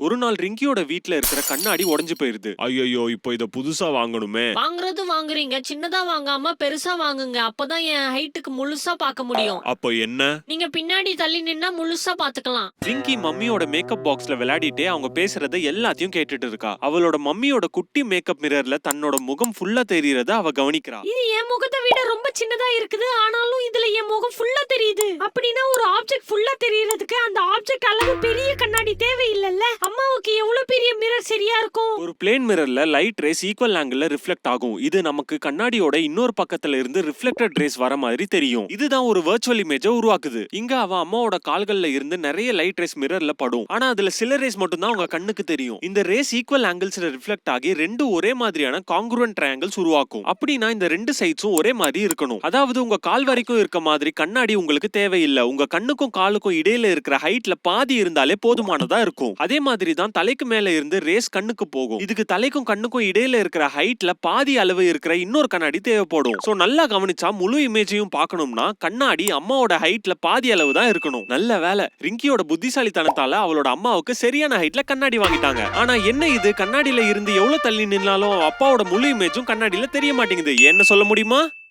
ஒரு நாள் ரிங்கியோட வீட்ல இருக்கிற கண்ணாடி உடைஞ்சு போயிருது. ஐயோ, இப்போ இத புதுசா வாங்கணுமே. வாங்குறது வாங்குறீங்க, சின்னதா வாங்காம பெருசா வாங்குங்க. அப்பதான் என் ஹைட்டுக்கு முழுசா பார்க்க முடியும். அப்போ என்ன? நீங்க பின்னாடி தள்ளி நின்னா முழுசா பாத்துக்கலாம். ரிங்கி மம்மியோட மேக்கப் பாக்ஸ்ல விளையாடிட்டே அவங்க பேசுறத எல்லாத்தையும் கேட்டுட்டு இருக்கா. அவளோட மம்மியோட குட்டி மேக்கப் மிரர்ல தன்னோட முகம் ஃபுல்லா தெரியறத அவ கவனிக்கிறா. இது என் முகத்தை விட ரொம்ப சின்னதா இருக்குது, ஆனாலும் இதுல என் முகம் ஃபுல்லா தெரியுது. அப்படின்னா ஒரு ஆப்ஜெக்ட் ஃபுல்லா தெரியறதுக்கு அந்த ஆப்ஜெக்ட் அளவு பெரிய கண்ணாடி தேவையில்லைல்ல. அம்மாவுக்கு எவ்வளவு பெரிய மிரர் சரியா இருக்கும்? ஒரு பிளேன் மிரர்ல light rays equal angle reflect ஆகும். இது நமக்கு கண்ணாடியோட இன்னொரு பக்கத்துல இருந்து ரிஃப்ளெக்டட் ரேஸ் வர மாதிரி தெரியும். இதுதான் ஒரு வர்ச்சுவல் இமேஜை உருவாக்குது. இங்க அவ அம்மாவோட கால்கள்ல இருந்து நிறைய லைட் ரேஸ் மிரர்ல படும். ஆனா அதுல சில ரேஸ் மட்டும் தான் அவங்க கண்ணுக்கு தெரியும். இந்த ரேஸ் ஈக்குவல் ஆங்கிள்ஸ்ல ரிஃப்ளெக்ட் ஆகி ரெண்டு ஒரே மாதிரியான காங்குரண்ட் ட்ரையாங்கிள்ஸ் உருவாக்கும். அப்படின்னா இந்த ரெண்டு சைட்ஸும் ஒரே மாதிரி இருக்கணும். அதாவது உங்க கால் வரைக்கும் இருக்க மாதிரி கண்ணாடி உங்களுக்கு தேவையில்லை. உங்க கண்ணுக்கும் காலுக்கும் இடையில இருக்கிற ஹைட்ல பாதி இருந்தாலே போதுமானதா இருக்கும். அதே மாதிரி தான் தலைக்கு மேல இருந்து ரேஸ் கண்ணுக்கு போகும். இதுக்கு தலைக்கும் கண்ணுக்கும் இடையில இருக்கிற ஹைட்ல பாதி அளவு இருக்கிற இன்னொரு கண்ணாடி தேவைப்படும். சோ நல்லா கவனிச்சா முழு இமேஜையும் பார்க்கணும்னா கண்ணாடி அம்மாவோட ஹைட்ல பாதி அளவு தான் இருக்கணும். நல்ல வேலை, ரிங்கியோட புத்திசாலித்தனத்தால அவளோட அம்மாவுக்கு சரியான ஹைட்ல கண்ணாடி வாங்கிட்டாங்க. ஆனா என்ன இது, கண்ணாடியில இருந்து எவ்வளவு தள்ளி நின்னாலும் அப்பாவோட முழு இமேஜும் கண்ணாடியில தெரிய மாட்டேங்குது. என்ன சொல்ல முடியுமா?